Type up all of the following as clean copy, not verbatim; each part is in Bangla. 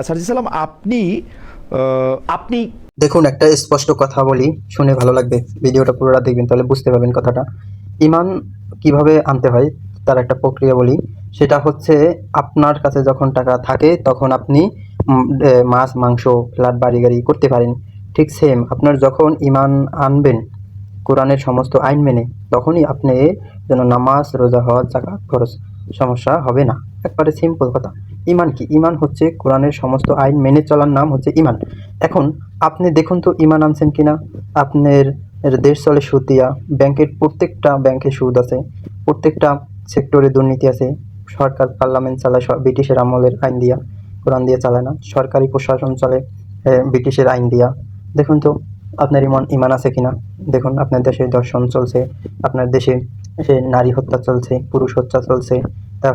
সার্জি সালাম, আপনি আপনি দেখুন, একটা স্পষ্ট কথা বলি, শুনে ভালো লাগবে। ভিডিওটা পুরোটা দেখবেন, তাহলে বুঝতে পারবেন কথাটা। ইমান কিভাবে আনতে হয় তার একটা প্রক্রিয়া বলি। সেটা হচ্ছে, আপনার কাছে যখন টাকা থাকে তখন আপনি মাছ মাংস ফ্ল্যাট বাড়ি গাড়ি করতে পারেন। ঠিক সেম, আপনার যখন ইমান আনবেন কোরআনের সমস্ত আইন মেনে, তখনই আপনি যেন নামাজ রোজা হজ জাকাত খরচ সমস্যা হবে না। একবারে সিম্পল কথা। ইমান কি? ইমান হচ্ছে কোরআনের সমস্ত আইন মেনে চলার নাম হচ্ছে ইমান। এখন আপনি দেখুন তো ইমান আনছেন কিনা। আপনার দেশ চলে সুদ দিয়া, ব্যাংকের প্রত্যেকটা ব্যাংকে সুদ আছে, প্রত্যেকটা সেক্টরে দুর্নীতি আছে। সরকার পার্লামেন্ট চালায় ব্রিটিশের আমলের আইন দিয়া, কোরআন দিয়ে চালায় না। সরকারি প্রশাসন চলে ব্রিটিশের আইন দিয়া। দেখুন তো আপনার ইমান ইমান আছে কিনা। দেখুন, আপনার দেশে দর্শন চলছে, আপনার দেশে সে নারী হত্যা চলছে, পুরুষ হত্যা চলছে, তা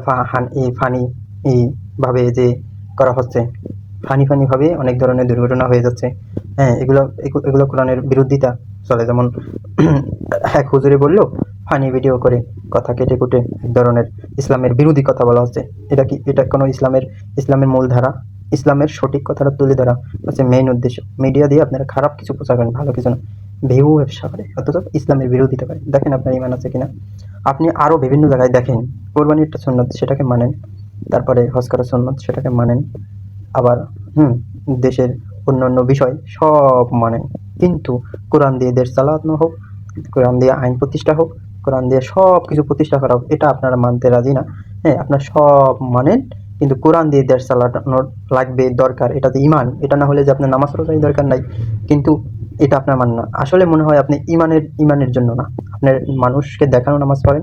ফানি এইভাবে যে করা হচ্ছে, ফানি ফানি ভাবে অনেক ধরনের দুর্ঘটনা হয়ে যাচ্ছে। হ্যাঁ, এগুলো কোরআনের বিরোধিতা চলে। যেমন এক হুজুরে বললো, ফানি ভিডিও করে কথা কেটে কুটে এক ধরনের ইসলামের বিরোধী কথা বলা হচ্ছে। এটা কি? এটা কোনো ইসলামের মূল ধারা? ইসলামের সঠিক কথাটা তুলে ধরা হচ্ছে মেইন উদ্দেশ্য। মিডিয়া দিয়ে আপনারা খারাপ কিছু প্রচার করেন, ভালো কিছু না। ভিউ ব্যবসা করে, অথচ ইসলামের বিরোধিতা করে। দেখেন আপনার ইমান আছে কিনা। আপনি আরো বিভিন্ন জায়গায় দেখেন, কোরবানি একটা সুন্নত, সেটাকে মানেন। তারপরে হজ করা সুন্নত, সেটাকে মানেন। আবার দেশের অন্যান্য বিষয় সব মানেন। কিন্তু কোরআন দিয়ে দেশ চালানো হোক, কোরআন দিয়ে আইন প্রতিষ্ঠা হোক, কোরআন দিয়ে সব কিছু প্রতিষ্ঠা করা হোক, এটা আপনারা মানতে রাজি না। হ্যাঁ, আপনার সব মানেন, কিন্তু কোরআন দিয়ে দেশ চালানোর লাগবে, দরকার। এটাতে ইমান। এটা না হলে যে আপনার নামাজ রোজাই দরকার নাই, কিন্তু এটা আপনার মান না। আসলে মনে হয় আপনি ইমানের জন্য না, আপনার মানুষকে দেখানো নামাজ পড়েন।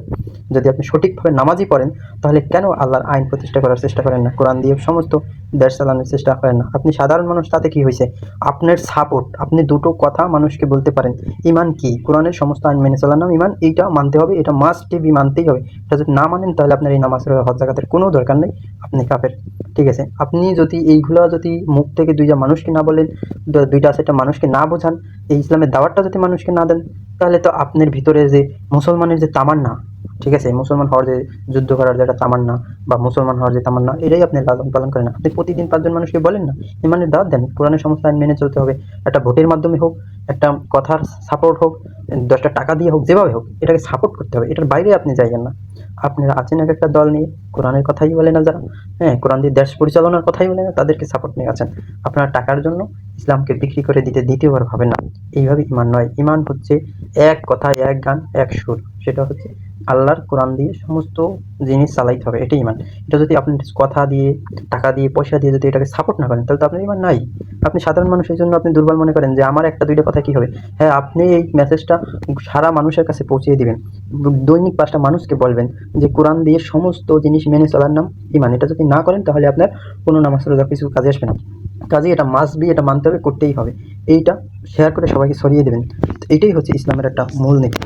যদি আপনি সঠিকভাবে নামাজই পড়েন, তাহলে কেন আল্লাহর আইন প্রতিষ্ঠা করার চেষ্টা করেন না? কোরআন দিয়ে সমস্ত দেশ চালানোর চেষ্টা করেন না? আপনি সাধারণ মানুষ, তাতে কি হয়েছে? আপনার সাপোর্ট, আপনি দুটো কথা মানুষকে বলতে পারেন। ইমান কি? কোরআনের সমস্ত আইন মেনে চলার নাম ইমান। এইটা মানতে হবে, এটা মাস্ট বি, মানতেই হবে। এটা যদি না মানেন, তাহলে আপনার এই নামাজ হজ জাকাতের কোনো দরকার নেই, আপনি কাফের। ঠিক আছে? আপনি যদি এইগুলা যদি মুখ থেকে দুইটা মানুষকে না বলেন, দুইটা সেটা মানুষকে না বোঝান, এই ইসলামের দাওয়াতটা যদি মানুষকে না দেন, তাহলে তো আপনার ভিতরে যে মুসলমানের যে তামান্না, ঠিক আছে, মুসলমান হওয়ার যে যুদ্ধ করার যে একটা তামান্না, বা মুসলমান হওয়ার যে তামান্না, এটাই আপনি লালন পালন করেন না। আপনি প্রতিদিন 5 জন মানুষকে বলেন না, ইমানের দাওয়াত দেন, কোরআনের সমস্ত আইন মেনে চলতে হবে। একটা ভোটের মাধ্যমে হোক, একটা কথার সাপোর্ট হোক, 10টা টাকা দিয়ে হোক, যেভাবে হোক এটাকে সাপোর্ট করতে হবে। এটার বাইরে আপনি যাইয়েন না। আপনারা আছেন এক একটা দল নিয়ে, কোরআনের কথাই বলে না যারা, হ্যাঁ, কোরআন দিয়ে দেশ পরিচালনার কথাই বলে না, তাদেরকে সাপোর্ট নিয়ে আছেন। আপনারা টাকার জন্য ইসলামকে বিক্রি করে দিতে দ্বিতীয়বার ভাবেন না। এইভাবে ইমান নয়। ইমান হচ্ছে এক কথা, এক গান, এক সুর। সেটা হচ্ছে আল্লাহর কোরআন দিয়ে সমস্ত জিনিস চালাইতে হবে, এটাই ইমান। এটা যদি আপনি কথা দিয়ে, টাকা দিয়ে, পয়সা দিয়ে যদি এটাকে সাপোর্ট না করেন, তাহলে তো আপনার ইমান নাই। আপনি সাধারণ মানুষের জন্য আপনি দুর্বল মনে করেন যে আমার একটা দুইটা কথা কি হবে। হ্যাঁ, আপনি এই মেসেজটা সারা মানুষের কাছে পৌঁছে দিবেন। দৈনিক 5টা মানুষকে বলবেন যে কোরআন দিয়ে সমস্ত জিনিস মেনে চলার নাম ইমান। এটা যদি না করেন, তাহলে আপনার কোনো নামাজ রোজা কিছু কাজে আসবে না। কাজে এটা মাস্ট বি, এটা মানতে হবে, করতেই হবে। এইটা শেয়ার করে সবাইকে ছড়িয়ে দেবেন। এইটাই হচ্ছে ইসলামের একটা মূল নীতি।